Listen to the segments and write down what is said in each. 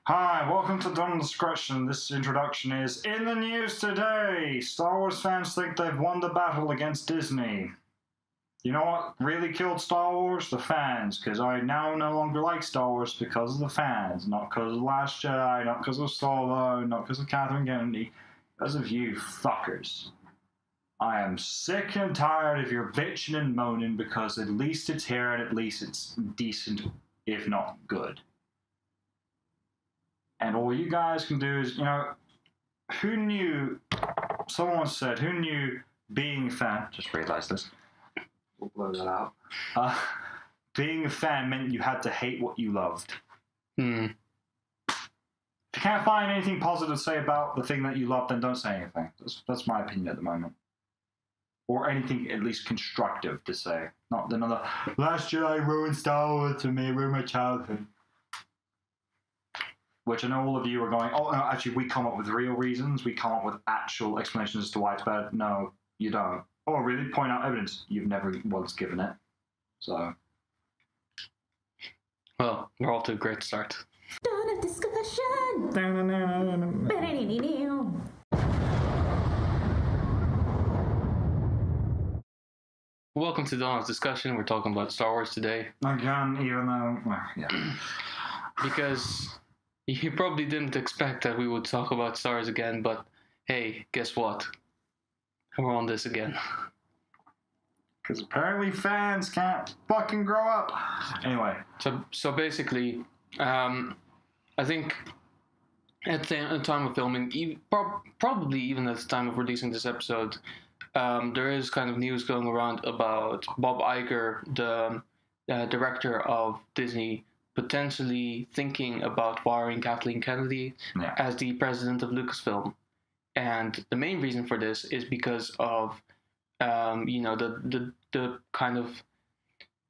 Hi, welcome to Done Discretion. This introduction is in the news today. Star Wars fans think they've won the battle against Disney. You know what really killed Star Wars? The fans, because I now no longer like Star Wars because of the fans. Not because of The Last Jedi, not because of Solo, not because of Kathleen Kennedy, because of you fuckers. I am sick and tired of your bitching and moaning because at least it's here and at least it's decent, if not good. And all you guys can do is, who knew, someone said, who knew being a fan, just realized this, we'll blow that out, being a fan meant you had to hate what you loved. If you can't find anything positive to say about the thing that you love, then don't say anything. That's my opinion at the moment. Or anything at least constructive to say. Not another, Last Jedi ruined Star Wars for me, ruined my childhood. Which I know all of you are going, oh, no, actually, we come up with real reasons. We come up with actual explanations as to why it's bad. No, you don't. Or really point out evidence. You've never once given it. So. Well, we're off to a great start. Dawn of discussion. Welcome to Dawn of Discussion. We're talking about Star Wars today. Again, even though, yeah. Because you probably didn't expect that we would talk about Star Wars again, but hey, guess what? We're on this again. Because apparently fans can't fucking grow up. Anyway. So basically, I think at the time of filming, probably even at the time of releasing this episode, there is kind of news going around about Bob Iger, the director of Disney, potentially thinking about firing Kathleen Kennedy as the president of Lucasfilm. And the main reason for this is because of the kind of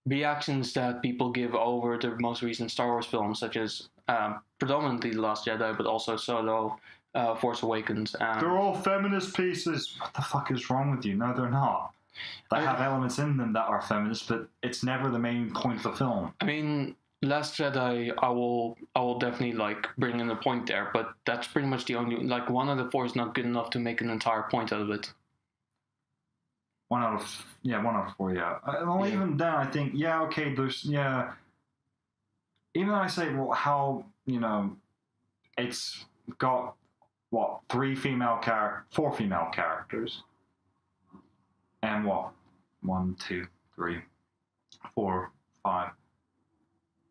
reactions that people give over the most recent Star Wars films, such as predominantly The Last Jedi, but also Solo, Force Awakens. They're all feminist pieces. What the fuck is wrong with you? No, they're not. They have elements in them that are feminist, but it's never the main point of the film. I mean, Last Jedi, I will definitely bring in a point there, but that's pretty much the only, one out of four is not good enough to make an entire point out of it. One out of four, yeah. Well, even then, I think, okay, there's, even though I say, well, how, it's got, four female characters, and 1, 2, 3, 4, 5,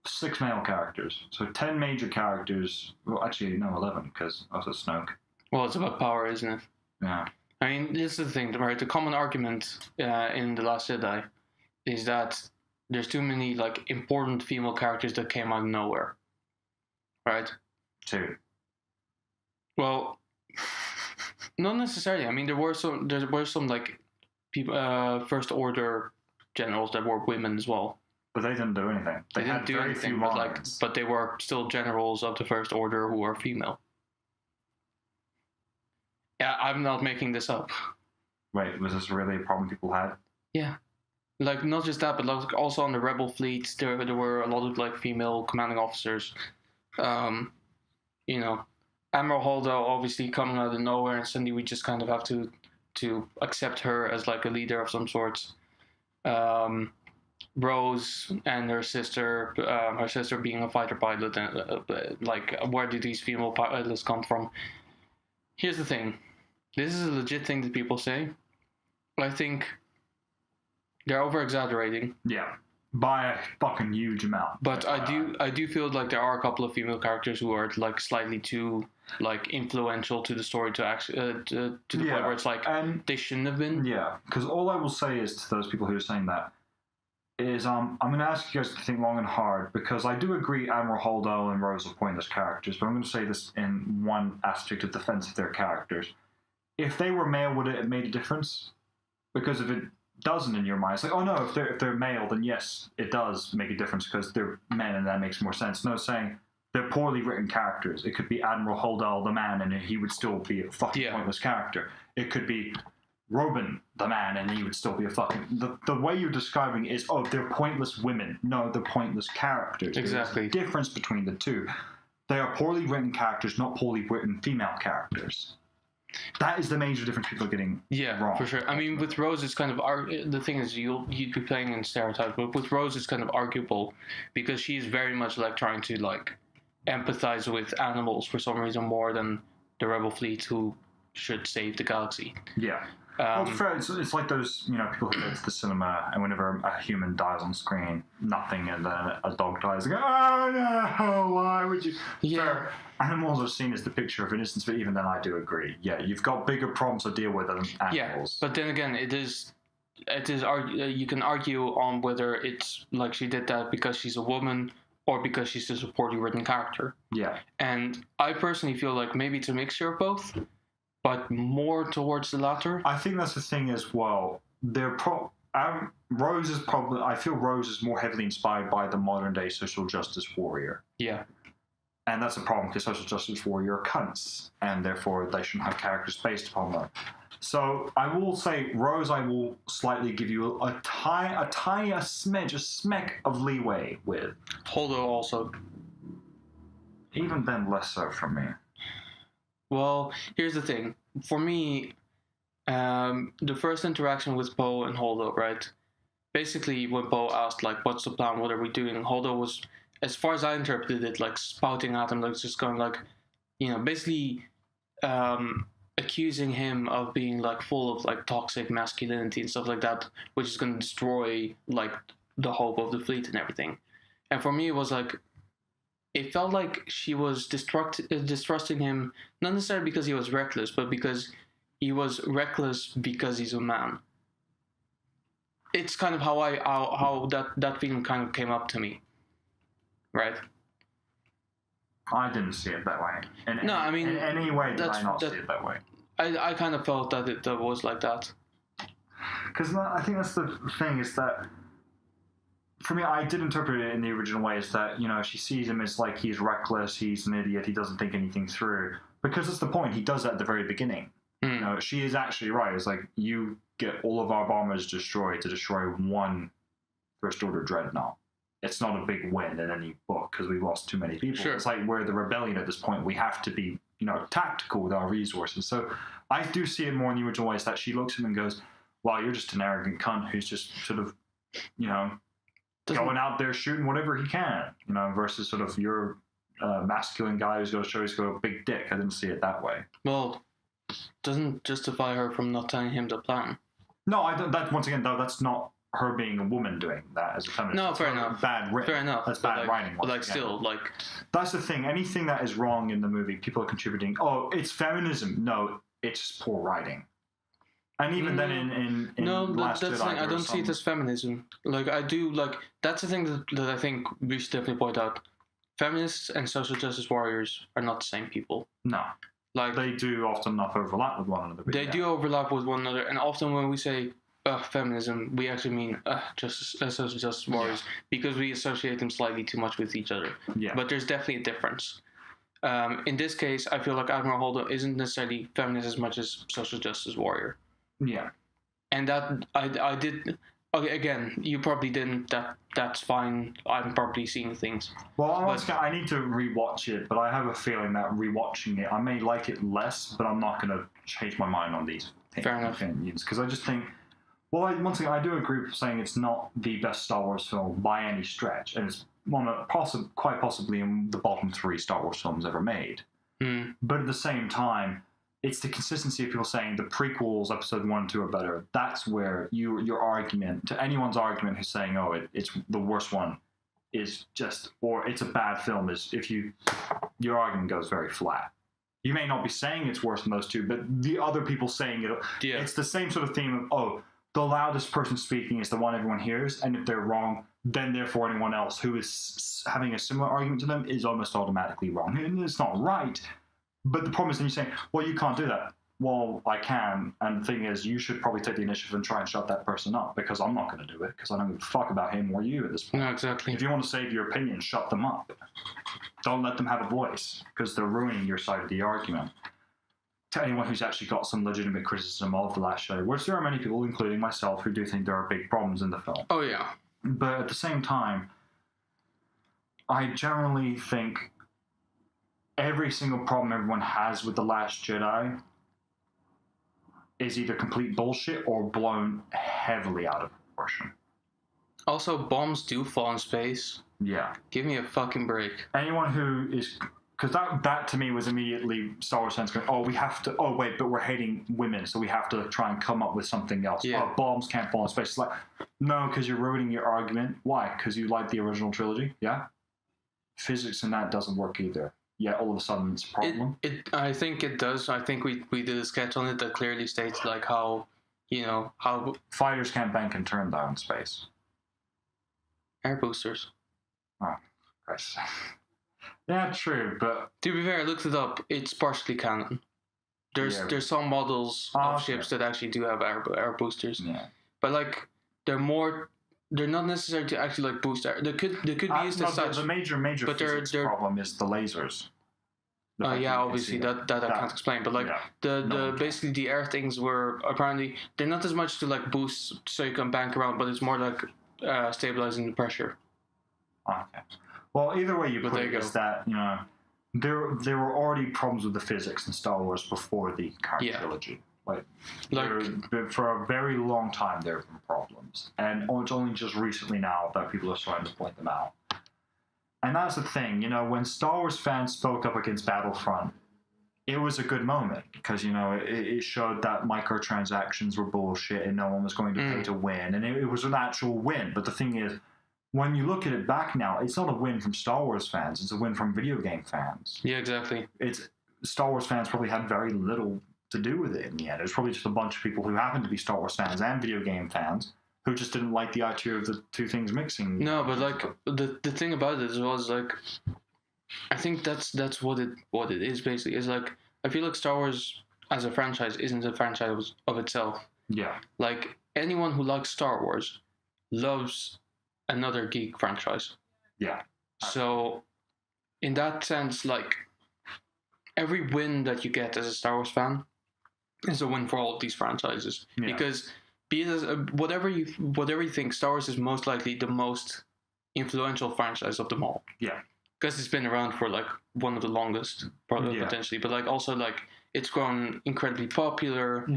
6 male characters. So 10 major characters. Well, actually, no, 11, because also Snoke. Well, it's about power, isn't it? Yeah. I mean, this is the thing, right? The common argument in The Last Jedi is that there's too many, important female characters that came out of nowhere. Right? 2. Well, not necessarily. I mean, there were some people, First Order generals that were women as well. But they didn't do anything. They didn't do anything, but they were still generals of the First Order who were female. Yeah, I'm not making this up. Wait, was this really a problem people had? Yeah. Not just that, but also on the Rebel fleet, there were a lot of, female commanding officers. Admiral Holdo obviously coming out of nowhere, and suddenly we just kind of have to accept her as, a leader of some sorts. Rose and her sister being a fighter pilot, and where did these female pilots come from? Here's the thing. This is a legit thing that people say. I think they're over-exaggerating. Yeah, by a fucking huge amount. But I do feel like there are a couple of female characters who are slightly too influential to the story to actually to the point where it's they shouldn't have been. Yeah, because all I will say is to those people who are saying that is I'm going to ask you guys to think long and hard, because I do agree Admiral Holdo and Rose are pointless characters, but I'm going to say this in one aspect of defense of their characters. If they were male, would it have made a difference? Because if it doesn't in your mind, it's oh no, if they're male, then yes, it does make a difference because they're men and that makes more sense. No, saying they're poorly written characters. It could be Admiral Holdo the man and he would still be a fucking pointless character. It could be Robin the man and he would still be a fucking... The way you're describing is, they're pointless women. No, they're pointless characters. Exactly. There's a difference between the two. They are poorly written characters, not poorly written female characters. That is the major difference people are getting wrong. For sure. I mean, with Rose, it's kind of the thing is you'd be playing in stereotypes, but with Rose, it's kind of arguable because she's very much like trying to like empathize with animals for some reason more than the rebel fleet who should save the galaxy. Yeah. Well, it's fair. It's like those, people who go to the cinema and whenever a human dies on screen, nothing, and then a dog dies, they go, oh no, why would you? Yeah. Fair. Animals are seen as the picture of innocence, but even then I do agree. Yeah, you've got bigger problems to deal with than animals. Yeah, but then again, it is you can argue on whether it's like she did that because she's a woman or because she's just a poorly written character. Yeah. And I personally feel like maybe it's a mixture of both, but more towards the latter. I think that's the thing as well. Rose is probably. I feel Rose is more heavily inspired by the modern day social justice warrior. Yeah. And that's a problem because social justice warrior are cunts, and therefore they shouldn't have characters based upon them. So I will say, Rose, I will slightly give you a smeck of leeway with. Holdo also. Even then, less so from me. Well, here's the thing. For me, the first interaction with Poe and Holdo, right? Basically, when Poe asked, like, what's the plan? What are we doing? Holdo was, as far as I interpreted it, like, spouting at him, like, just going, like, basically accusing him of being, like, full of, like, toxic masculinity and stuff like that, which is going to destroy, like, the hope of the fleet and everything. And for me, it was, like, it felt like she was distrusting him, not necessarily because he was reckless, but because he was reckless because he's a man. It's kind of how that feeling kind of came up to me, right? I didn't see it that way. In any way did I not see it that way. I kind of felt that it was like that. Because I think that's the thing, is that for me, I did interpret it in the original way as that, she sees him as like he's reckless, he's an idiot, he doesn't think anything through. Because that's the point, he does that at the very beginning. She is actually right. It's like, you get all of our bombers destroyed to destroy one First Order dreadnought. It's not a big win in any book because we've lost too many people. Sure. It's like we're the rebellion at this point. We have to be, tactical with our resources. So I do see it more in the original way, is that she looks at him and goes, well, you're just an arrogant cunt who's just sort of, going out there shooting whatever he can, versus sort of you're a masculine guy who's going to show he's got a big dick. I didn't see it that way. Well, doesn't justify her from not telling him the plan. No, I don't. That, once again, though, that's not her being a woman doing that as a feminist. No, that's fair enough. Bad written. Fair enough. That's bad writing. But still, that's the thing. Anything that is wrong in the movie, people are contributing. Oh, it's feminism. No, it's just poor writing. And even then, in no, Last that's Jedi, the thing. I don't see it as feminism. I do that's the thing that I think we should definitely point out. Feminists and social justice warriors are not the same people. No, they do often not overlap with one another. They do overlap with one another, and often when we say feminism, we actually mean social justice warriors because we associate them slightly too much with each other. Yeah. But there's definitely a difference. In this case, I feel like Admiral Holdo isn't necessarily feminist as much as social justice warrior. Yeah. And that I did. Okay, again, you probably didn't. That's fine. I'm probably seeing things. Well, I need to rewatch it, but I have a feeling that rewatching it, I may like it less, but I'm not going to change my mind on these opinions because I just think. Well, once again, I do agree with saying it's not the best Star Wars film by any stretch, and it's quite possibly in the bottom 3 Star Wars films ever made. But at the same time, it's the consistency of people saying the prequels, episode 1 and 2 are better. That's where your argument, to anyone's argument who's saying, oh, it's the worst one, is just, or it's a bad film, is your argument goes very flat. You may not be saying it's worse than those two, but the other people saying it, it's the same sort of theme of, the loudest person speaking is the one everyone hears, and if they're wrong, then therefore anyone else who is having a similar argument to them is almost automatically wrong. And it's not right. But the problem is then you say, well, you can't do that. Well, I can. And the thing is, you should probably take the initiative and try and shut that person up, because I'm not going to do it, because I don't give a fuck about him or you at this point. No, exactly. If you want to save your opinion, shut them up. Don't let them have a voice, because they're ruining your side of the argument. To anyone who's actually got some legitimate criticism of The Last Jedi, which there are many people, including myself, who do think there are big problems in the film. Oh, yeah. But at the same time, I generally think every single problem everyone has with The Last Jedi is either complete bullshit or blown heavily out of proportion. Also, bombs do fall in space. Yeah. Give me a fucking break. Anyone who is... Because that to me was immediately Star Wars fans going, we have to... Oh, wait, but we're hating women, so we have to try and come up with something else. Yeah. Oh, bombs can't fall in space. It's like, no, because you're ruining your argument. Why? Because you like the original trilogy? Yeah? Physics in that doesn't work either. Yeah, all of a sudden it's a problem. I think it does. I think we did a sketch on it that clearly states like how, how... Fighters can't bank and turn though in space. Air boosters. Oh, Christ. Yeah, true, but... To be fair, I looked it up. It's partially canon. There's some models of ships that actually do have air boosters. Yeah. But like, they're not necessary to actually like boost air. They could be used as such. The major but physics problem is the lasers. Yeah, obviously that I can't explain. But like basically the air things were apparently they're not as much to like boost so you can bank around, but it's more like stabilizing the pressure. Okay. Well, either way you put it is that there were already problems with the physics in Star Wars before the current trilogy. For a very long time there have been problems, and it's only just recently now that people are starting to point them out. And that's the thing, when Star Wars fans spoke up against Battlefront, it was a good moment because it showed that microtransactions were bullshit and no one was going to pay to win, and it was an actual win. But the thing is, when you look at it back now, it's not a win from Star Wars fans; it's a win from video game fans. Yeah, exactly. Star Wars fans probably had very little to do with it in the end. It was probably just a bunch of people who happened to be Star Wars fans and video game fans who just didn't like the idea of the two things mixing. No, but like the thing about it was like, I think that's what it is basically. Is like I feel like Star Wars as a franchise isn't a franchise of itself. Yeah. Like anyone who likes Star Wars loves another geek franchise. Yeah. So in that sense, like every win that you get as a Star Wars fan is a win for all of these franchises. Yeah. Because be it as whatever you think, Star Wars is most likely the most influential franchise of them all. Yeah. Because it's been around for like one of the longest, probably potentially, but like also like it's grown incredibly popular.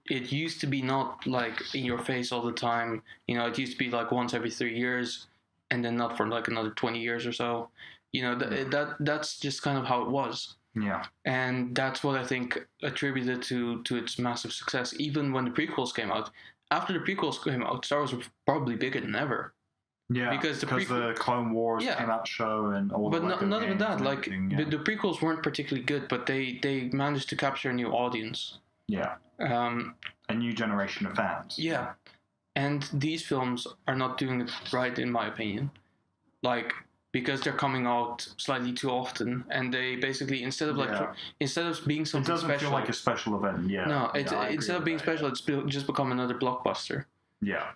It used to be not like in your face all the time. It used to be like once every 3 years, and then not for like another 20 years or so. That's just kind of how it was. Yeah. And that's what I think attributed to its massive success. Even when the prequels came out, after the prequels came out, Star Wars was probably bigger than ever. Yeah, because the Clone Wars came out show and all. But not even that. Like the prequels weren't particularly good, but they managed to capture a new audience. Yeah. A new generation of fans. Yeah. And these films are not doing it right, in my opinion. Like, because they're coming out slightly too often, and they basically, instead of being something special... It doesn't feel like a special event, No, instead of being special, it's just become another blockbuster. Yeah.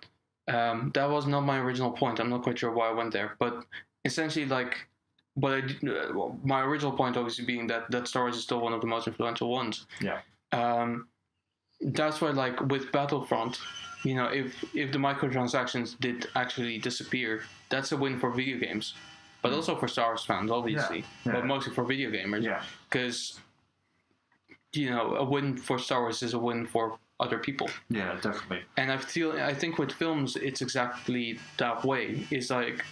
That was not my original point. I'm not quite sure why I went there. But essentially, like... my original point obviously being that Star Wars is still one of the most influential ones. Yeah. That's why, like, with Battlefront, if the microtransactions did actually disappear, that's a win for video games, but also for Star Wars fans, obviously, but mostly for video gamers. Yeah. Because, a win for Star Wars is a win for other people. Yeah, definitely. And I think with films, it's exactly that way. It's like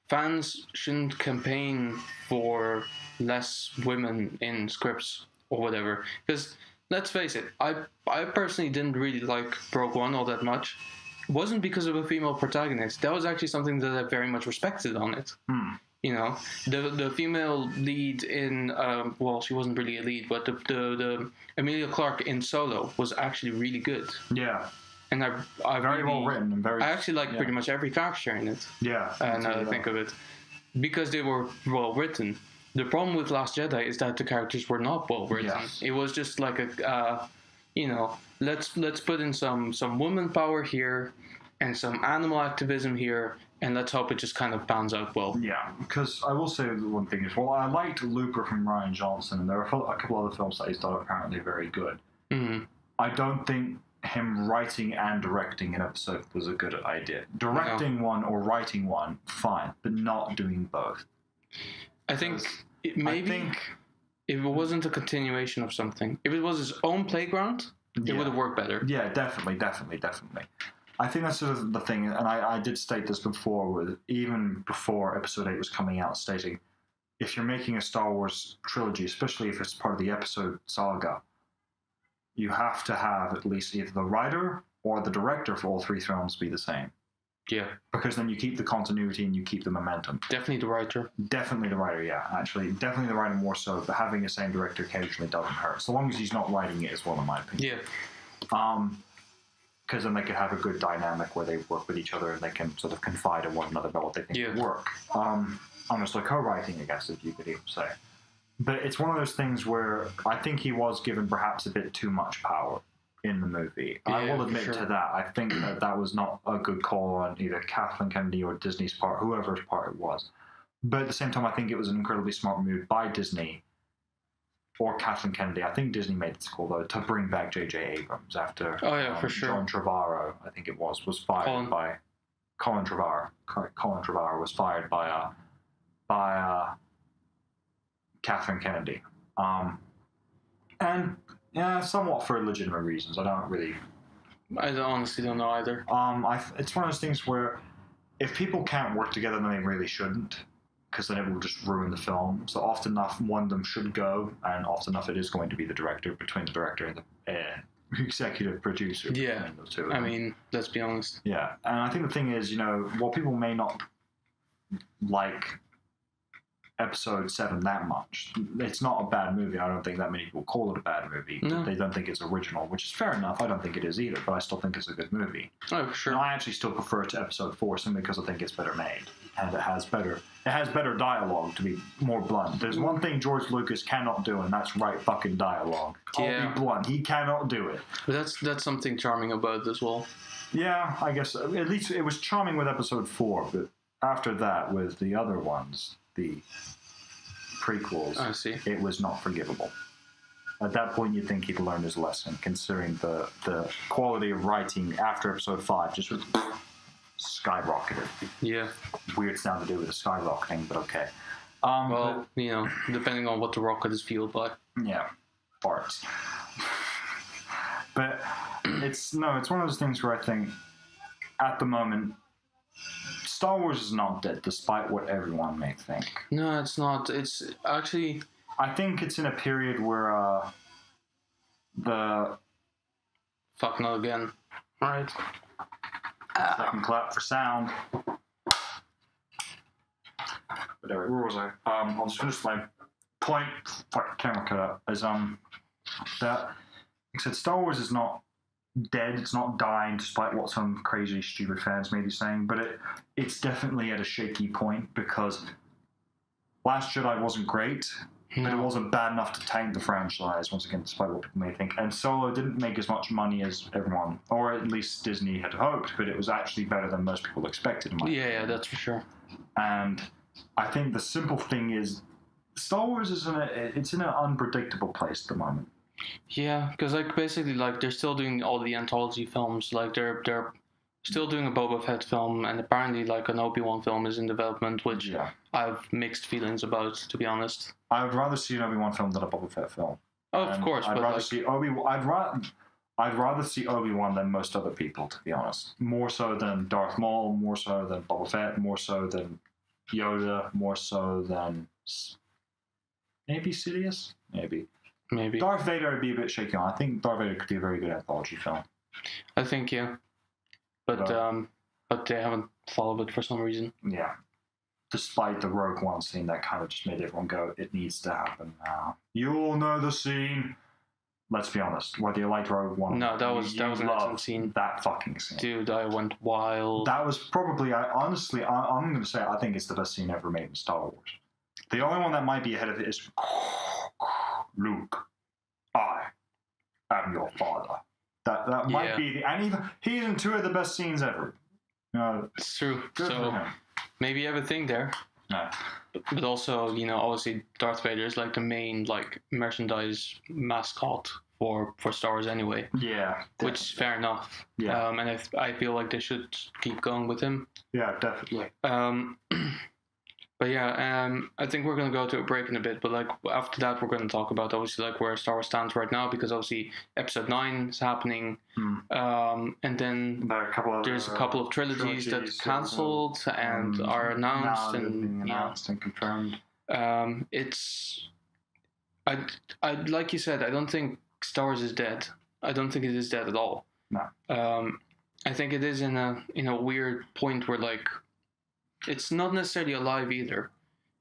fans shouldn't campaign for less women in scripts or whatever, because. Let's face it, I personally didn't really like Rogue One all that much. It wasn't because of a female protagonist. That was actually something that I very much respected on it. The female lead in, she wasn't really a lead, but the Emilia Clarke in Solo was actually really good. Yeah. And I very well written and very. I actually like pretty much every character in it. Yeah. Now that I think of it, because they were well written. The problem with Last Jedi is that the characters were not well written. Yeah. It was just like let's put in some woman power here, and some animal activism here, and let's hope it just kind of pans out well. Yeah, because I will say the one thing is, I liked Looper from Rian Johnson, and there are a couple other films that he's done apparently very good. Mm-hmm. I don't think him writing and directing an episode was a good idea. Directing one or writing one, fine, but not doing both. I think Maybe I think, if it wasn't a continuation of something, if it was his own playground, it would have worked better. Yeah, definitely. I think that's sort of the thing, and I did state this before, even before Episode 8 was coming out, stating, if you're making a Star Wars trilogy, especially if it's part of the episode saga, you have to have at least either the writer or the director for all 3 films be the same. Yeah. Because then you keep the continuity and you keep the momentum. Definitely the writer. Definitely the writer, yeah. Actually, definitely the writer more so, but having the same director occasionally doesn't hurt. So long as he's not writing it as well, in my opinion. Yeah. Because then they can have a good dynamic where they work with each other and they can sort of confide in one another about what they think will work. Almost like co-writing, I guess, if you could even say. But it's one of those things where I think he was given perhaps a bit too much power in the movie. Yeah, I will admit to that. I think that was not a good call on either Kathleen Kennedy or Disney's part, whoever's part it was. But at the same time, I think it was an incredibly smart move by Disney or Kathleen Kennedy. I think Disney made this call, though, to bring back J.J. Abrams after for sure. John Trevorrow, I think it was fired by... Colin Trevorrow. Colin Trevorrow was fired by Kathleen Kennedy. And yeah, somewhat for legitimate reasons. I honestly don't know either. It's one of those things where if people can't work together, then they really shouldn't, because then it will just ruin the film. So often enough, one of them should go, and often enough, it is going to be the director, between the director and the executive producer. Yeah, those two. I mean, let's be honest. Yeah, and I think the thing is, while people may not like Episode 7 that much, it's not a bad movie. I don't think that many people call it a bad movie. No. They don't think it's original, which is fair enough. I don't think it is either, but I still think it's a good movie. Oh, for sure. And I actually still prefer it to Episode 4 simply because I think it's better made. And it has better dialogue, to be more blunt. There's one thing George Lucas cannot do, and that's write fucking dialogue. I'll be blunt. He cannot do it. But that's something charming about it as well. Yeah, I guess. At least it was charming with Episode 4, but after that, with the other ones, the prequels, I see. It was not forgivable. At that point, you'd think he'd learned his lesson, considering the quality of writing after Episode 5 just was skyrocketed. Yeah. Weird sound to do with the skyrocketing, but okay. Well, depending on what the rocket is fueled by. Yeah, farts. But it's one of those things where I think, at the moment, Star Wars is not dead, despite what everyone may think. No, it's not. It's actually... I think it's in a period where the... Fuck, not again. Alright. Second clap for sound. But anyway, where was I? I'll just finish my point. Fuck, camera cut out. Is that, like I said, Star Wars is not dead. It's not dying, despite what some crazy, stupid fans may be saying. But it's definitely at a shaky point, because Last Jedi wasn't great, but it wasn't bad enough to tank the franchise, once again, despite what people may think. And Solo didn't make as much money as everyone, or at least Disney had hoped, but it was actually better than most people expected. Yeah, that's for sure. And I think the simple thing is, Star Wars is in an unpredictable place at the moment. Yeah, because basically they're still doing all the anthology films. Like they're still doing a Boba Fett film, and apparently an Obi-Wan film is in development, which I have mixed feelings about, to be honest. I would rather see an Obi-Wan film than a Boba Fett film. Oh, of course. I'd rather see Obi-Wan. I'd rather see Obi-Wan than most other people, to be honest. More so than Darth Maul, more so than Boba Fett, more so than Yoda, more so than maybe Sidious? Maybe. Darth Vader would be a bit shaky on. I think Darth Vader could be a very good anthology film. I think, yeah. But they haven't followed it for some reason. Yeah. Despite the Rogue One scene that kind of just made everyone go, it needs to happen now. You all know the scene. Let's be honest. Whether you liked Rogue One, no, that was an excellent scene. That fucking scene, dude. I went wild. That was probably. I'm going to say I think it's the best scene ever made in Star Wars. The only one that might be ahead of it is Luke. I am your father. That might be, and even he's in 2 of the best scenes ever. It's true. So maybe you have a thing there. No. But also, obviously Darth Vader is the main merchandise mascot for Star Wars anyway. Yeah. Definitely. Which is fair enough. Yeah. And I feel like they should keep going with him. Yeah, definitely. But yeah, I think we're gonna go to a break in a bit. But like after that, we're gonna talk about obviously like where Star Wars stands right now, because obviously Episode 9 is happening, and then there's a couple of trilogies that cancelled and are announced and announced and confirmed. It's I like you said, I don't think Star Wars is dead. I don't think it is dead at all. No. I think it is in a weird point where like it's not necessarily alive either.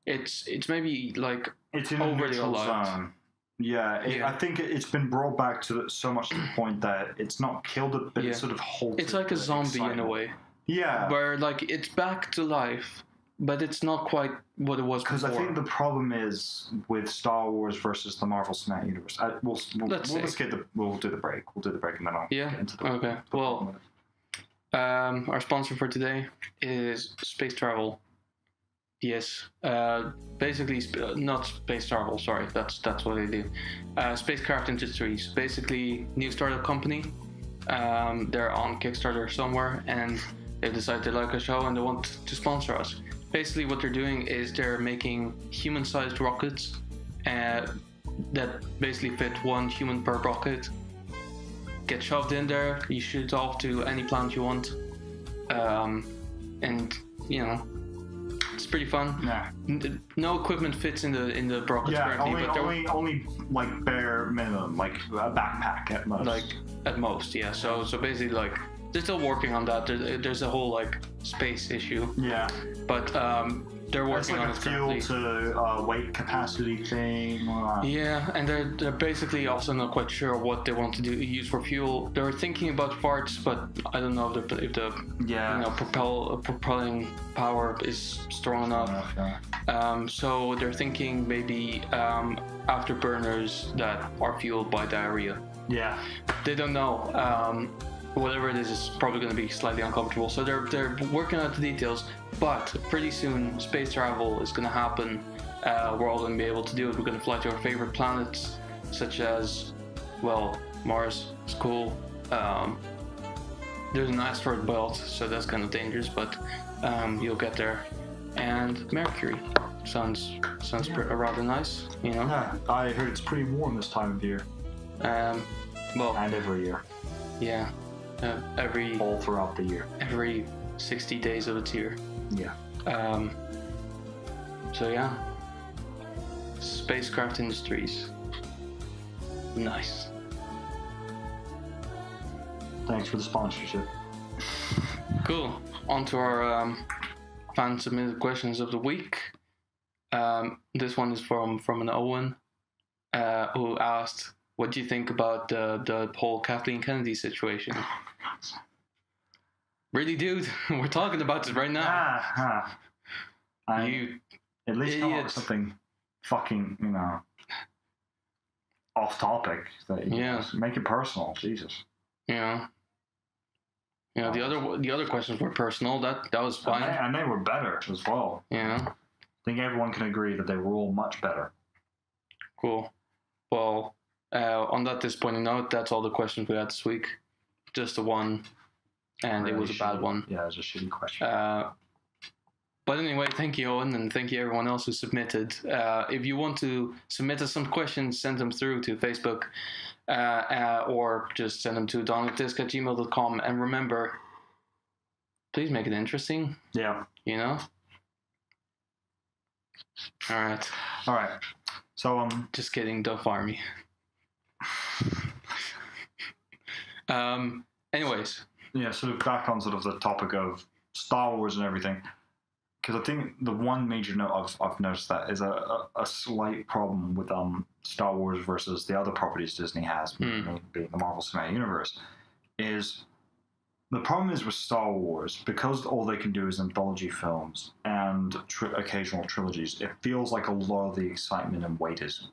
It's maybe like it's in a neutral zone. Yeah, I think it's been brought back to so much to the point that it's not killed it, but it's sort of halted. It's like a zombie excitement. in a way. Yeah. Where like it's back to life, but it's not quite what it was before. Because I think the problem is with Star Wars versus the Marvel Cinematic Universe. We'll do the break. We'll do the break and then I'll get into the okay. Well, our sponsor for today is space travel. Yes, basically not space travel. Sorry, that's what they do. Spacecraft Industries, basically new startup company. They're on Kickstarter somewhere, and they decided they like our show and they want to sponsor us. Basically, what they're doing is they're making human-sized rockets that basically fit one human per rocket. Get shoved in there, you shoot off to any planet you want, and you know it's pretty fun. Yeah. No equipment fits in the rockets currently, but only like bare minimum, like a backpack at most. Like at most, yeah. So basically, like they're still working on that. There's a whole like space issue. Yeah. But they're working on it currently. It's like a fuel to weight capacity thing. Yeah, and they're basically also not quite sure what they want to use for fuel. They're thinking about farts, but I don't know if the propelling power is strong enough. So they're thinking maybe afterburners that are fueled by diarrhea. Yeah. They don't know. Whatever it is probably going to be slightly uncomfortable. So they're working out the details, but pretty soon space travel is going to happen. We're all going to be able to do it. We're going to fly to our favorite planets, such as, well, Mars. It's cool. There's an asteroid belt, so that's kind of dangerous, but you'll get there. And Mercury sounds rather nice, you know. Yeah, I heard it's pretty warm this time of year. And every year. Yeah. All throughout the year. Every 60 days of its year. Yeah. So yeah. Spacecraft Industries. Nice. Thanks for the sponsorship. Cool. On to our fan submitted questions of the week. This one is from an Owen who asked, what do you think about the whole Kathleen Kennedy situation? Really, dude? We're talking about this right now. You at least come up with something fucking, off topic. Make it personal, Jesus. Yeah. Yeah. The other questions were personal. That was fine. And they were better as well. Yeah. I think everyone can agree that they were all much better. Cool. Well, on that disappointing note, that's all the questions we had this week. Just the one, and really it was a bad one. Yeah, it was a shitty question. But anyway, thank you, Owen, and thank you everyone else who submitted. If you want to submit us some questions, send them through to Facebook, or just send them to donalddisk@gmail.com. And remember, please make it interesting. Yeah. All right. So just kidding. Don't fire me. Anyways. Yeah, sort of back on sort of the topic of Star Wars and everything, because I think the one major note I've noticed that is a slight problem with Star Wars versus the other properties Disney has, being the Marvel Cinematic Universe, is the problem is with Star Wars, because all they can do is anthology films and occasional trilogies, it feels like a lot of the excitement and weight is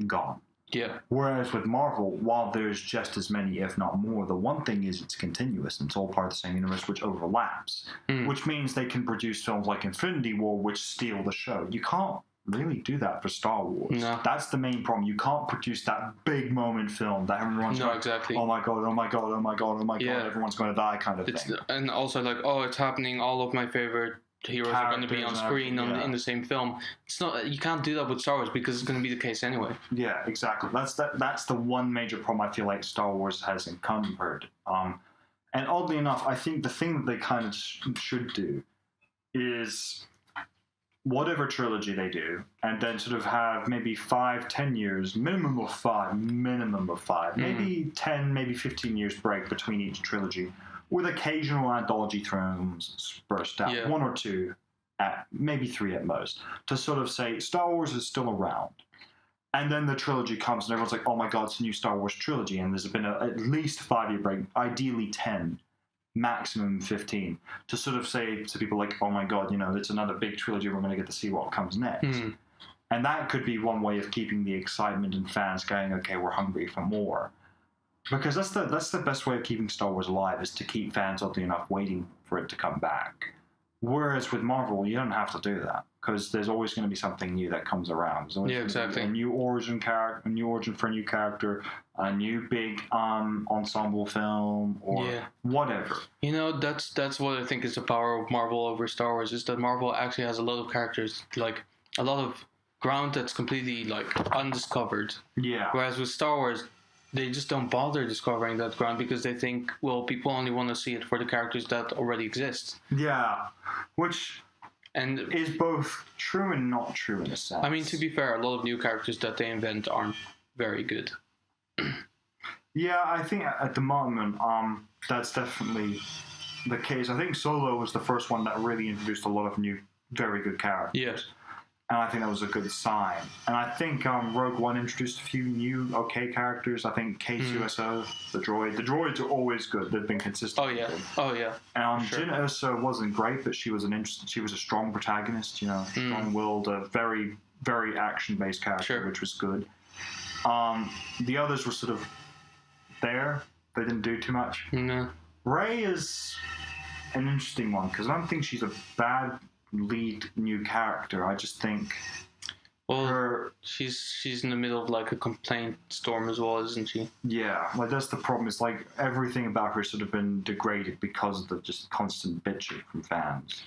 gone. Yeah. Whereas with Marvel, while there's just as many, if not more, the one thing is it's continuous and it's all part of the same universe, which overlaps, which means they can produce films like Infinity War, which steal the show. You can't really do that for Star Wars. No. That's the main problem. You can't produce that big moment film that everyone's going, exactly. Oh my god, oh my god, oh my god, oh my god, everyone's going to die kind of thing. And also like, it's happening, all of my favorite heroes are going to be on screen in the same film. It's not, you can't do that with Star Wars because it's going to be the case anyway. Yeah, exactly. That's the one major problem I feel like Star Wars has encumbered. And oddly enough, I think the thing that they kind of should do is whatever trilogy they do, and then sort of have maybe 5-10 years, minimum of five, maybe 10, maybe 15 years break between each trilogy, with occasional anthology films burst out, 1 or 2, maybe 3 at most, to sort of say Star Wars is still around. And then the trilogy comes, and everyone's like, oh my god, it's a new Star Wars trilogy, and there's been at least 5-year break, ideally 10, maximum 15, to sort of say to people like, oh my god, it's another big trilogy, we're going to get to see what comes next. And that could be one way of keeping the excitement and fans going, okay, we're hungry for more. Because that's the best way of keeping Star Wars alive, is to keep fans, oddly enough, waiting for it to come back. Whereas with Marvel, you don't have to do that, because there's always going to be something new that comes around. There's always exactly. A new origin character, a new origin for a new character, a new big ensemble film, or whatever. That's what I think is the power of Marvel over Star Wars, is that Marvel actually has a lot of characters, like a lot of ground that's completely like undiscovered. Yeah. Whereas with Star Wars, they just don't bother discovering that ground because they think, well, people only want to see it for the characters that already exist. Yeah, which is both true and not true in a sense. I mean, to be fair, a lot of new characters that they invent aren't very good. Yeah, I think at the moment, that's definitely the case. I think Solo was the first one that really introduced a lot of new, very good characters. Yes. And I think that was a good sign. And I think Rogue One introduced a few new okay characters. I think K2SO, the droid. The droids are always good. They've been consistent. Oh yeah. And Jyn Erso wasn't great, but she was a strong protagonist. Strong-willed, a very, very action-based character, which was good. The others were sort of there. They didn't do too much. No. Rey is an interesting one because I don't think she's a bad lead new character. I just think she's in the middle of like a complaint storm as well, isn't she? Yeah, like that's the problem. It's like everything about her sort of been degraded because of the just constant bitching from fans.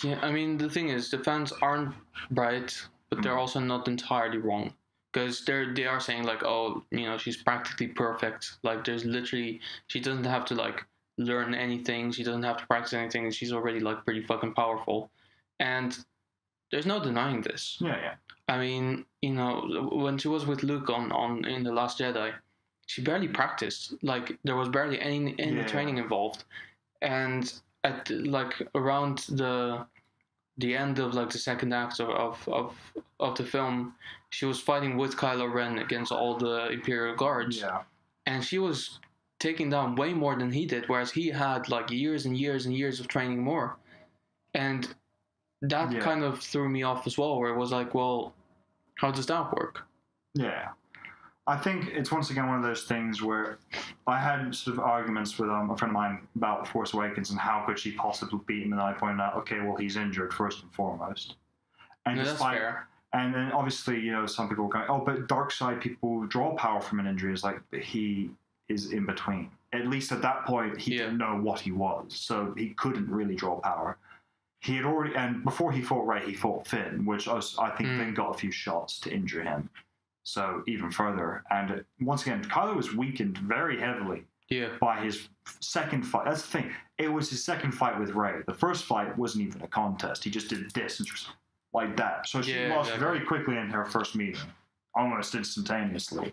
Yeah, I mean the thing is the fans aren't right, but they're also not entirely wrong. Because they are saying like, oh, she's practically perfect. Like there's literally, she doesn't have to like learn anything. She doesn't have to practice anything. She's already like pretty fucking powerful. And there's no denying this. Yeah. I mean, when she was with Luke on in The Last Jedi, she barely practiced. Like there was barely any training involved. And at like around the end of like the second act of the film, she was fighting with Kylo Ren against all the Imperial guards. Yeah. And she was taking down way more than he did, whereas he had like years and years and years of training more. And that kind of threw me off as well, where it was like, well, how does that work? Yeah. I think it's once again one of those things where I had sort of arguments with a friend of mine about Force Awakens and how could she possibly beat him, and then I pointed out, okay, well, he's injured first and foremost. And no, that's fair. And then obviously, some people are going, oh, but dark side people draw power from an injury. It's like he is in between. At least at that point, he didn't know what he was, so he couldn't really draw power. He had already, and before he fought Rey, he fought Finn, which I think Finn got a few shots to injure him. So even further. And once again, Kylo was weakened very heavily by his second fight. That's the thing. It was his second fight with Rey. The first fight wasn't even a contest. He just did this and just like that. So she lost very quickly in her first meeting, almost instantaneously.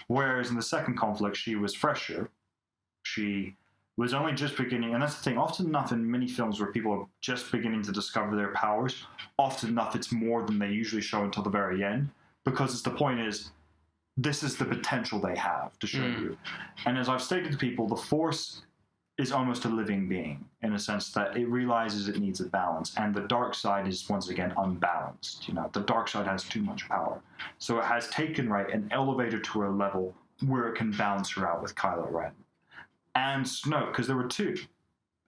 Whereas in the second conflict, she was fresher. She was only just beginning, and that's the thing, often enough in many films where people are just beginning to discover their powers, often enough it's more than they usually show until the very end, because the point is, this is the potential they have to show you. And as I've stated to people, the Force is almost a living being, in a sense that it realizes it needs a balance, and the dark side is, once again, unbalanced. The dark side has too much power. So it has taken Rey and elevated to a level where it can balance her out with Kylo Ren. And Snoke, because there were two.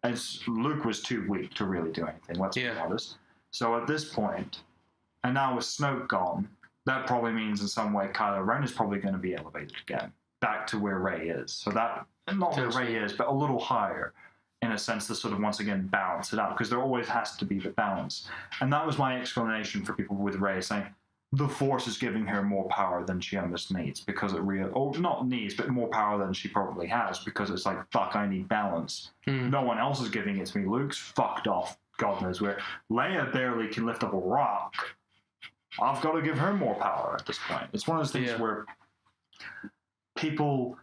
As Luke was too weak to really do anything, let's be honest. So at this point, and now with Snoke gone, that probably means in some way Kylo Ren is probably going to be elevated again, back to where Rey is. So that, not where Rey is, but a little higher, in a a sense to sort of once again balance it out, because there always has to be the balance. And that was my explanation for people with Rey, saying the Force is giving her more power than she almost needs, because it or not needs, but more power than she probably has, because it's like, fuck, I need balance. No one else is giving it to me. Luke's fucked off, God knows where. Leia barely can lift up a rock. I've got to give her more power at this point. It's one of those things where people,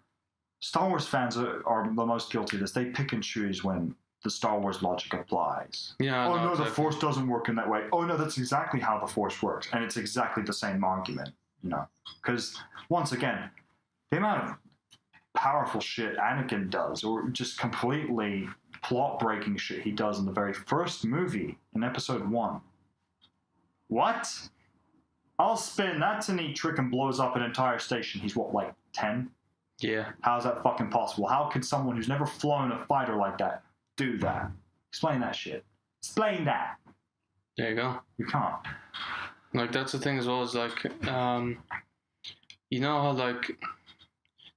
Star Wars fans are the most guilty of this. They pick and choose when the Star Wars logic applies. Yeah. Oh, no, exactly. the Force doesn't work in that way. Oh, no, that's exactly how the Force works. And it's exactly the same argument, you know? Because, once again, the amount of powerful shit Anakin does, or just completely plot-breaking shit he does in the very first movie, in Episode 1. What? I'll spin. That's a neat trick and blows up an entire station. He's what, like 10? Yeah. How's that fucking possible? How could someone who's never flown a fighter like that do that? Explain that shit. Explain that. There you go. You can't. Like, that's the thing as well, is like, you know how, like,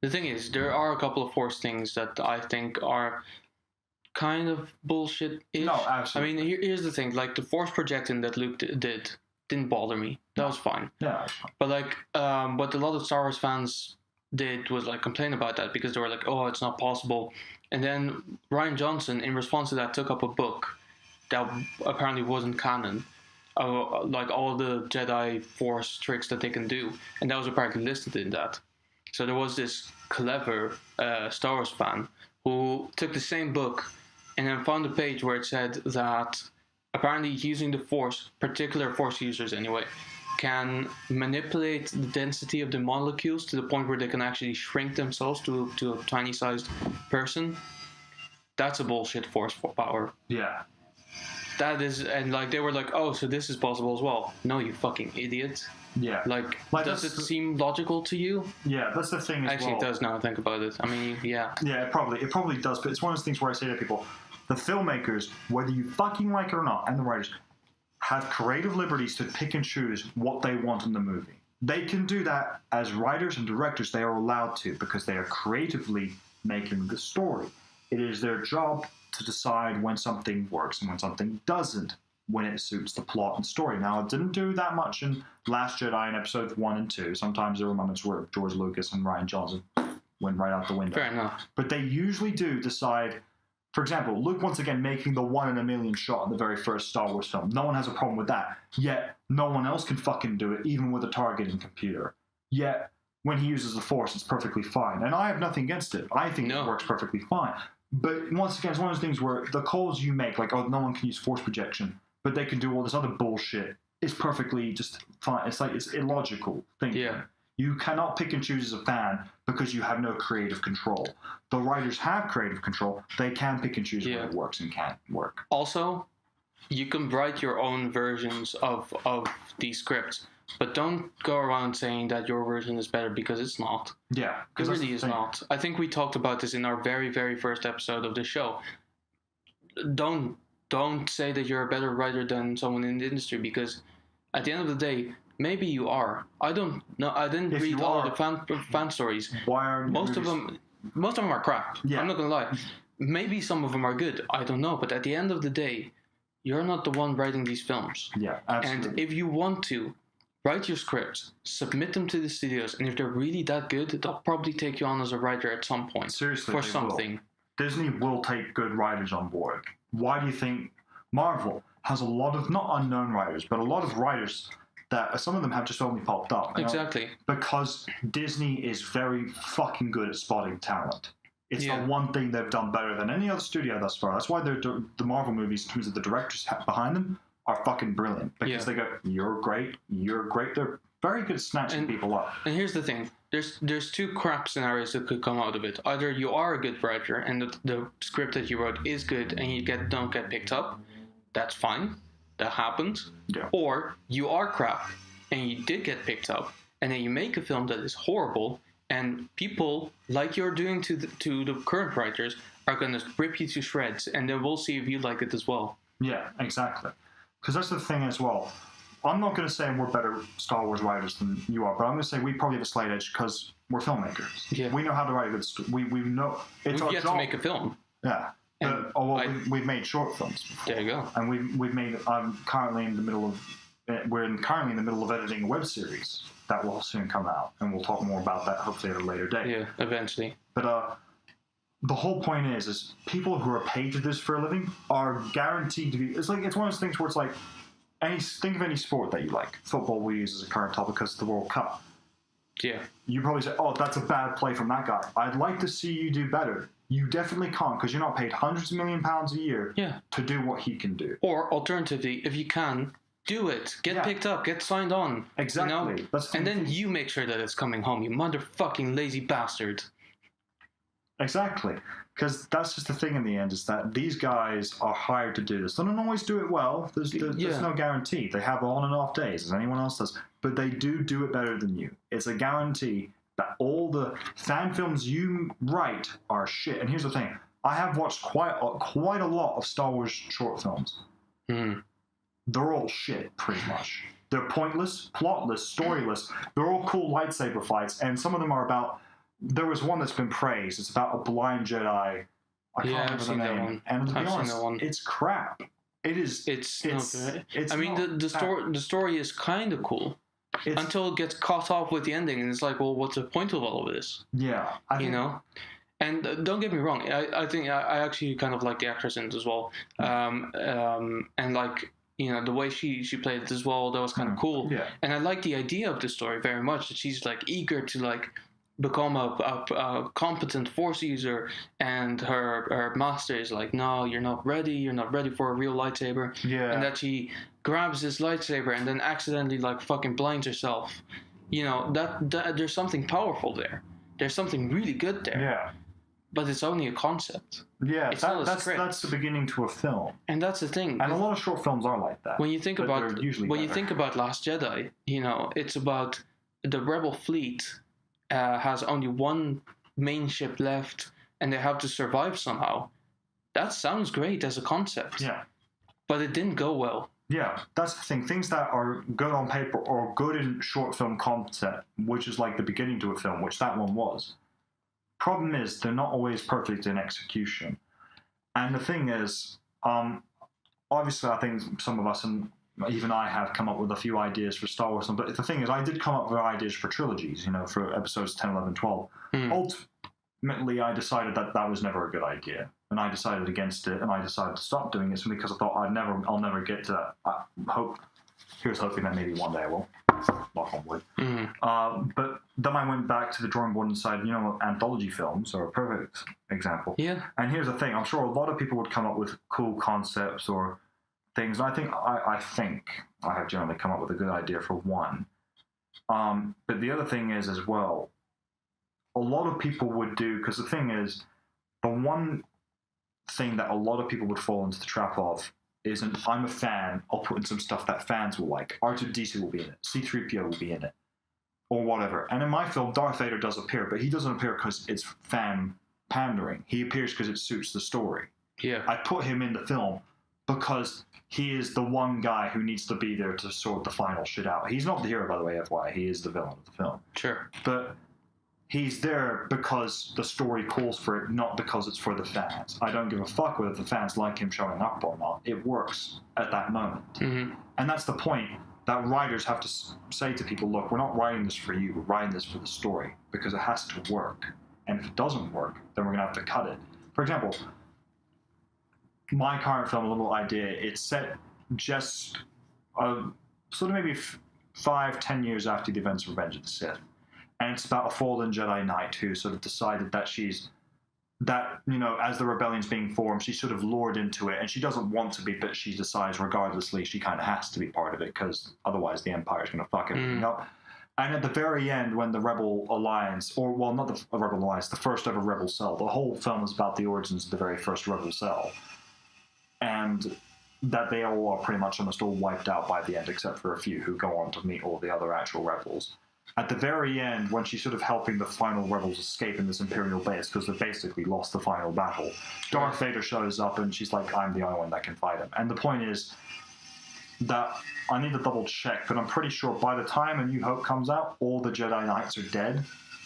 the thing is, there are a couple of Force things that I think are kind of bullshit-ish. No, absolutely. I mean, here's the thing, like, the Force projecting that Luke didn't bother me. That was fine. Yeah, that's fine. But, like, what a lot of Star Wars fans did was, like, complain about that, because they were like, oh, it's not possible. And then Rian Johnson, in response to that, took up a book that apparently wasn't canon, like all the Jedi Force tricks that they can do, and that was apparently listed in that. So there was this clever Star Wars fan who took the same book and then found a page where it said that apparently using the Force, particular Force users anyway, can manipulate the density of the molecules to the point where they can actually shrink themselves to a tiny sized person. That's a bullshit Force power. Yeah. That is, and like they were like, oh, so this is possible as well. No, you fucking idiot. Yeah. Like does it that's seem logical to you? Yeah, that's the thing as Actually, well. it does now I think about it. I mean, yeah. Yeah, it probably does, but it's one of those things where I say to people, the filmmakers, whether you fucking like it or not, and the writers, have creative liberties to pick and choose what they want in the movie. They can do that as writers and directors. They are allowed to, because they are creatively making the story. It is their job to decide when something works and when something doesn't, when it suits the plot and story. Now, it didn't do that much in Last Jedi in episodes 1 and 2. Sometimes there were moments where George Lucas and Rian Johnson went right out the window. Fair enough. But they usually do decide. For example, Luke once again making the 1 in a million shot in the very first Star Wars film. No one has a problem with that. Yet, no one else can fucking do it, even with a targeting computer. Yet, when he uses the Force, it's perfectly fine. And I have nothing against it. I think it works perfectly fine. But once again, it's one of those things where the calls you make, like, oh, no one can use Force projection, but they can do all this other bullshit, is perfectly just fine. It's like, it's illogical thinking. Yeah. You cannot pick and choose as a fan because you have no creative control. The writers have creative control. They can pick and choose when it works and can't work. Also, you can write your own versions of these scripts, but don't go around saying that your version is better, because it's not. Yeah. It really is not. I think we talked about this in our very, very first episode of the show. Don't say that you're a better writer than someone in the industry, because at the end of the day, maybe you are. I don't know. I didn't read all of the fan stories. Why are most of them are crap. Yeah. I'm not gonna lie. Maybe some of them are good. I don't know. But at the end of the day, you're not the one writing these films. Yeah, absolutely. And if you want to, write your scripts, submit them to the studios, and if they're really that good, they'll probably take you on as a writer at some point. Seriously, for something. Will. Disney will take good writers on board. Why do you think Marvel has a lot of, not unknown writers, but a lot of writers that some of them have just only popped up? Exactly. Because Disney is very fucking good at spotting talent. It's the one thing they've done better than any other studio thus far. That's why the Marvel movies, in terms of the directors behind them, are fucking brilliant. Because they go, you're great. They're very good at snatching people up. And here's the thing. There's two crap scenarios that could come out of it. Either you are a good writer and the script that you wrote is good and you don't get picked up. That's fine. That happens. Yeah. Or you are crap and you did get picked up, and then you make a film that is horrible, and people, like you're doing to the current writers, are going to rip you to shreds, and then we'll see if you like it as well. Yeah, exactly. Because that's the thing as well. I'm not going to say we're better Star Wars writers than you are, but I'm going to say we probably have a slight edge because we're filmmakers. Yeah. We know how to write a good story. We know it's We've our yet job to make a film. Yeah. And we've made short films before. There you go. And we've made. I'm currently in the middle of. Currently in the middle of editing a web series that will soon come out, and we'll talk more about that hopefully at a later date. Yeah, eventually. But the whole point is people who are paid to do this for a living are guaranteed to be. It's one of those things where it's like think of any sport that you like. Football we use as a current topic because it's the World Cup. Yeah. You probably say, "Oh, that's a bad play from that guy. I'd like to see you do better." You definitely can't because you're not paid hundreds of £1 million a year to do what he can do. Or alternatively, if you can, do it. Get picked up. Get signed on. Exactly. You know? And then you make sure that it's coming home, you motherfucking lazy bastard. Exactly. Because that's just the thing in the end, is that these guys are hired to do this. They don't always do it well. There's no guarantee. They have on and off days, as anyone else does. But they do it better than you. It's a guarantee that all the fan films you write are shit. And here's the thing. I have watched quite a lot of Star Wars short films. Mm. They're all shit, pretty much. They're pointless, plotless, storyless. They're all cool lightsaber fights, and some of them are about... There was one that's been praised. It's about a blind Jedi. I can't remember the name. And to be honest, it's crap. It's not good. I mean, the story is kind of cool until it gets caught off with the ending, and it's like, well, what's the point of all of this? Yeah. You know? And don't get me wrong, I think I actually kind of like the actress in it as well. And like... You know, the way she played it as well, that was kind of cool. Yeah. And I like the idea of the story very much, that she's like eager to like become a competent force user, and her master is like, no, you're not ready for a real lightsaber. Yeah. And that she grabs this lightsaber and then accidentally like fucking blinds herself. You know, that there's something powerful there. There's something really good there. Yeah. But it's only a concept. Yeah, that's the beginning to a film. And that's the thing. And a lot of short films are like that. When you think about Last Jedi, you know, it's about the Rebel fleet has only one main ship left, and they have to survive somehow. That sounds great as a concept. Yeah. But it didn't go well. Yeah, that's the thing. Things that are good on paper or good in short film concept, which is like the beginning to a film, which that one was. Problem is, they're not always perfect in execution. And the thing is, obviously, I think some of us, and even I, have come up with a few ideas for Star Wars. But the thing is, I did come up with ideas for trilogies, you know, for episodes 10, 11, 12. Ultimately, I decided that was never a good idea. And I decided against it, and I decided to stop doing it because I thought I'll never get to that. Here's hoping that maybe one day I will. Knock on wood. But then I went back to the drawing board and decided, you know, anthology films are a perfect example. Yeah. And here's the thing: I'm sure a lot of people would come up with cool concepts or things. And I think I have generally come up with a good idea for one. But the other thing is as well, a lot of people would do, because the thing is, the one thing that a lot of people would fall into the trap of isn't, I'm a fan, I'll put in some stuff that fans will like. R2-D2 will be in it. C-3PO will be in it. Or whatever. And in my film, Darth Vader does appear, but he doesn't appear because it's fan pandering. He appears because it suits the story. Yeah. I put him in the film because he is the one guy who needs to be there to sort the final shit out. He's not the hero, by the way, FYI. He is the villain of the film. Sure. But he's there because the story calls for it, not because it's for the fans. I don't give a fuck whether the fans like him showing up or not. It works at that moment. Mm-hmm. And that's the point that writers have to say to people, look, we're not writing this for you. We're writing this for the story because it has to work. And if it doesn't work, then we're going to have to cut it. For example, my current film, A Little Idea, it's set just sort of maybe 5-10 years after the events of Revenge of the Sith. And it's about a fallen Jedi Knight who sort of decided that as the rebellion's being formed, she's sort of lured into it, and she doesn't want to be, but she decides regardlessly she kind of has to be part of it, because otherwise the Empire's going to fuck everything up. And at the very end, when the Rebel Alliance, or, well, not the Rebel Alliance, the first ever Rebel Cell, the whole film is about the origins of the very first Rebel Cell, and that they all are pretty much almost all wiped out by the end, except for a few who go on to meet all the other actual rebels. At the very end, when she's sort of helping the final rebels escape in this Imperial base, because they've basically lost the final battle, Darth Vader shows up and she's like, I'm the only one that can fight him. And the point is that I need to double check, but I'm pretty sure by the time A New Hope comes out, all the Jedi Knights are dead.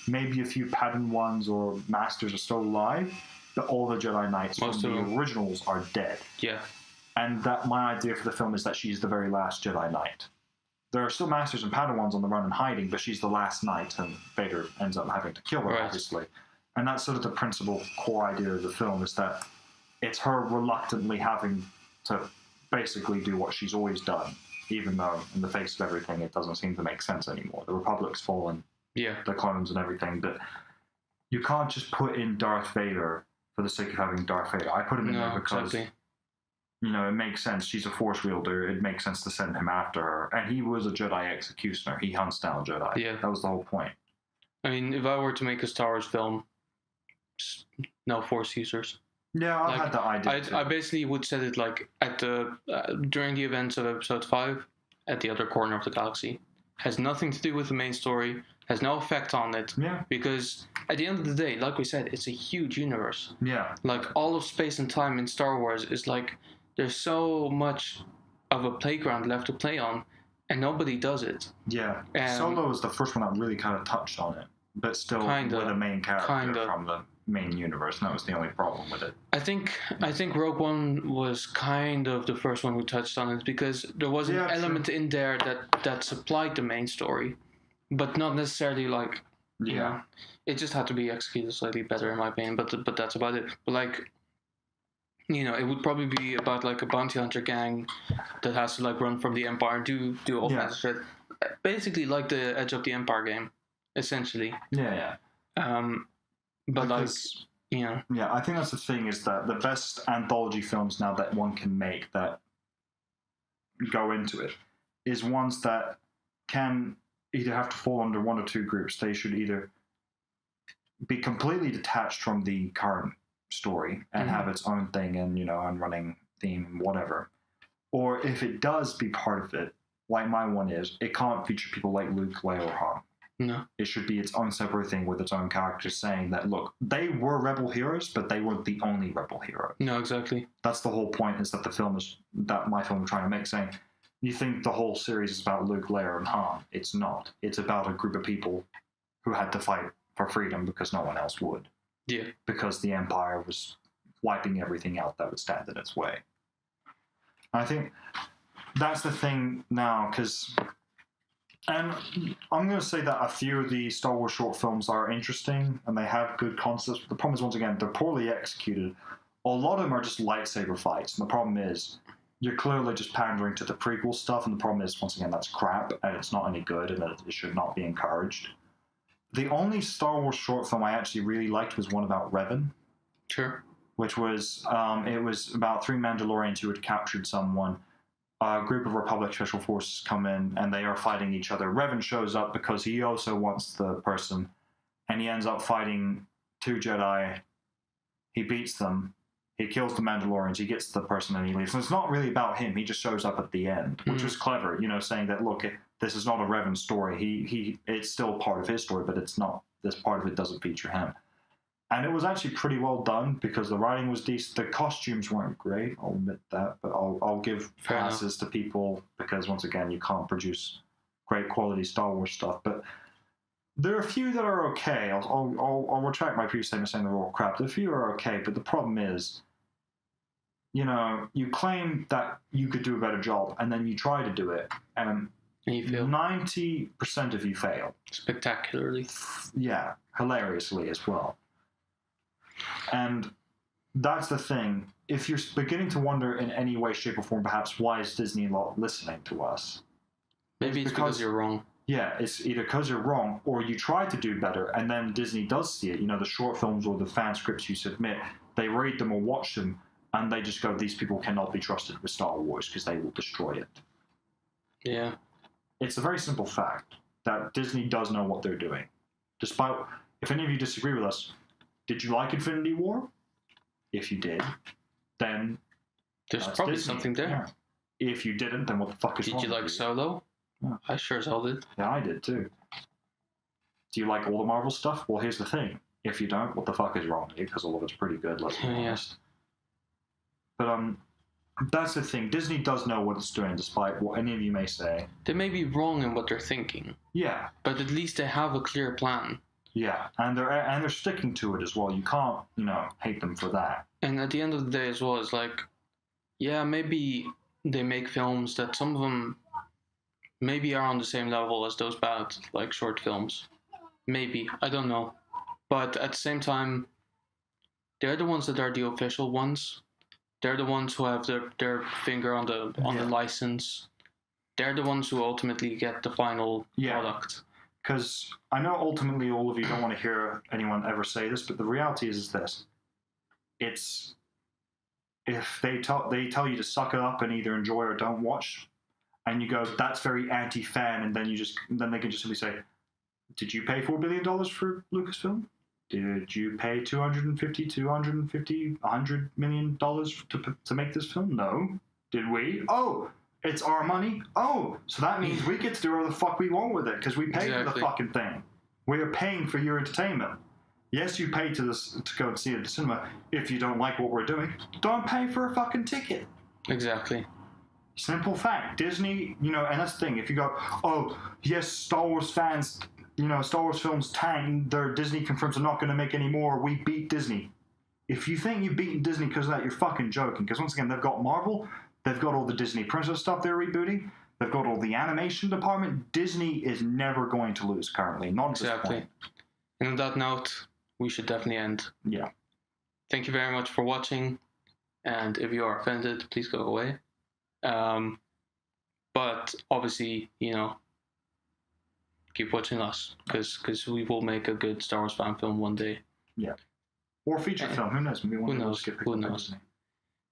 Maybe a few Padawan ones or Masters are still alive. all the Jedi Knights Most from of the them. originals are dead. Yeah. And that my idea for the film is that she's the very last Jedi Knight. There are still Masters and Padawans on the run and hiding, but she's the last Knight, and Vader ends up having to kill her, Right. obviously. And that's sort of the principal core idea of the film, is that it's her reluctantly having to basically do what she's always done, even though in the face of everything it doesn't seem to make sense anymore. The Republic's fallen, Yeah. the clones and everything, but you can't just put in Darth Vader for the sake of having Darth Vader. I put him in there because... exactly. You know, it makes sense. She's a Force wielder. It makes sense to send him after her. And he was a Jedi executioner. He hunts down Jedi. Yeah. That was the whole point. I mean, if I were to make a Star Wars film, no Force users. Yeah, I had that idea. I basically would set it like at the during the events of Episode 5, at the other corner of the galaxy. Has nothing to do with the main story. Has no effect on it. Yeah. Because at the end of the day, like we said, it's a huge universe. Yeah. Like all of space and time in Star Wars is like there's so much of a playground left to play on, and nobody does it. Yeah. Solo was the first one that really kind of touched on it, but still with a main character from the main universe, and that was the only problem with it. I think Rogue One was kind of the first one who touched on it, because there was an element in there that supplied the main story, but not necessarily like you know, it just had to be executed slightly better in my opinion. But that's about it. But like, you know, it would probably be about like a bounty hunter gang that has to like run from the Empire and do all kinds of shit. Basically, like the Edge of the Empire game, essentially. Yeah. But because, like, you know. Yeah, I think that's the thing, is that the best anthology films now that one can make that go into it is ones that can either have to fall under one or two groups. They should either be completely detached from the current story and have its own thing and, you know, and running theme, whatever. Or if it does be part of it, like my one is, it can't feature people like Luke, Leia, or Han. No. It should be its own separate thing with its own characters saying that, look, they were rebel heroes, but they weren't the only rebel heroes. No, exactly. That's the whole point, is that my film is trying to make, saying, you think the whole series is about Luke, Leia, and Han. It's not. It's about a group of people who had to fight for freedom because no one else would. Yeah. Because the Empire was wiping everything out that would stand in its way. I think that's the thing now, because... And I'm going to say that a few of the Star Wars short films are interesting, and they have good concepts. But the problem is, once again, they're poorly executed. A lot of them are just lightsaber fights, and the problem is, you're clearly just pandering to the prequel stuff, and the problem is, once again, that's crap, and it's not any good, and it should not be encouraged. The only Star Wars short film I actually really liked was one about Revan. Sure. Which was, it was about 3 Mandalorians who had captured someone. A group of Republic Special Forces come in, and they are fighting each other. Revan shows up because he also wants the person, and he ends up fighting 2 Jedi. He beats them. He kills the Mandalorians. He gets the person, and he leaves. So it's not really about him. He just shows up at the end, which was clever, you know, saying that, look, this is not a Revan story. It's still part of his story, but it's not. This part of it doesn't feature him. And it was actually pretty well done because the writing was decent. The costumes weren't great, I'll admit that, but I'll give passes to people because, once again, you can't produce great quality Star Wars stuff. But there are a few that are okay. I'll retract my previous statement saying they're all crap. The few are okay, but the problem is, you know, you claim that you could do a better job, and then you try to do it, and you fail. 90% of you fail. Spectacularly. Yeah, hilariously as well. And that's the thing. If you're beginning to wonder in any way, shape, or form, perhaps, why is Disney not listening to us? Maybe it's because you're wrong. Yeah, it's either because you're wrong or you try to do better, and then Disney does see it. You know, the short films or the fan scripts you submit, they read them or watch them, and they just go, these people cannot be trusted with Star Wars because they will destroy it. Yeah. It's a very simple fact that Disney does know what they're doing. Despite, if any of you disagree with us, did you like Infinity War? If you did, then there's probably Disney. Something there. Yeah. If you didn't, then what the fuck is wrong? Did you like Solo? Yeah. I sure as hell did. Yeah, I did too. Do you like all the Marvel stuff? Well, here's the thing. If you don't, what the fuck is wrong with you? Because all of it's pretty good, let's be honest. But that's the thing. Disney does know what it's doing, despite what any of you may say. They may be wrong in what they're thinking. Yeah. But at least they have a clear plan. Yeah, and they're sticking to it as well. You can't, hate them for that. And at the end of the day as well, it's like, yeah, maybe they make films that some of them maybe are on the same level as those bad, like, short films. Maybe, I don't know. But at the same time, they're the ones that are the official ones. They're the ones who have their finger on the license. They're the ones who ultimately get the final product. Because I know ultimately all of you don't want to hear anyone ever say this, but the reality is this. It's if they tell you to suck it up and either enjoy or don't watch, and you go, that's very anti-fan, and then they can just simply say, did you pay $4 billion for Lucasfilm? Did you pay $250, $100 million to make this film? No. Did we? Oh, it's our money? Oh, so that means we get to do whatever the fuck we want with it because we paid for the fucking thing. We are paying for your entertainment. Yes, you pay to go and see it at the cinema. If you don't like what we're doing, don't pay for a fucking ticket. Exactly. Simple fact. Disney, and that's the thing. If you go, oh, yes, Star Wars fans, Star Wars films tank, their Disney confirms they're not going to make any more, we beat Disney. If you think you've beaten Disney because of that, you're fucking joking. Because once again, they've got Marvel, they've got all the Disney Princess stuff they're rebooting, they've got all the animation department. Disney is never going to lose currently, not at this point. And on that note, we should definitely end. Yeah. Thank you very much for watching, and if you are offended, please go away. But obviously, keep watching us because we will make a good Star Wars fan film one day. Yeah. Or feature film. Who knows? Maybe one day we'll get picked up by Disney.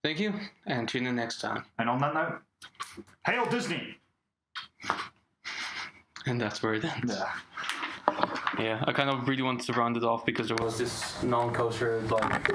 Thank you, and tune in next time. And on that note, hail Disney! And that's where it ends. Yeah. Yeah, I kind of really wanted to round it off because there was this non-kosher, like,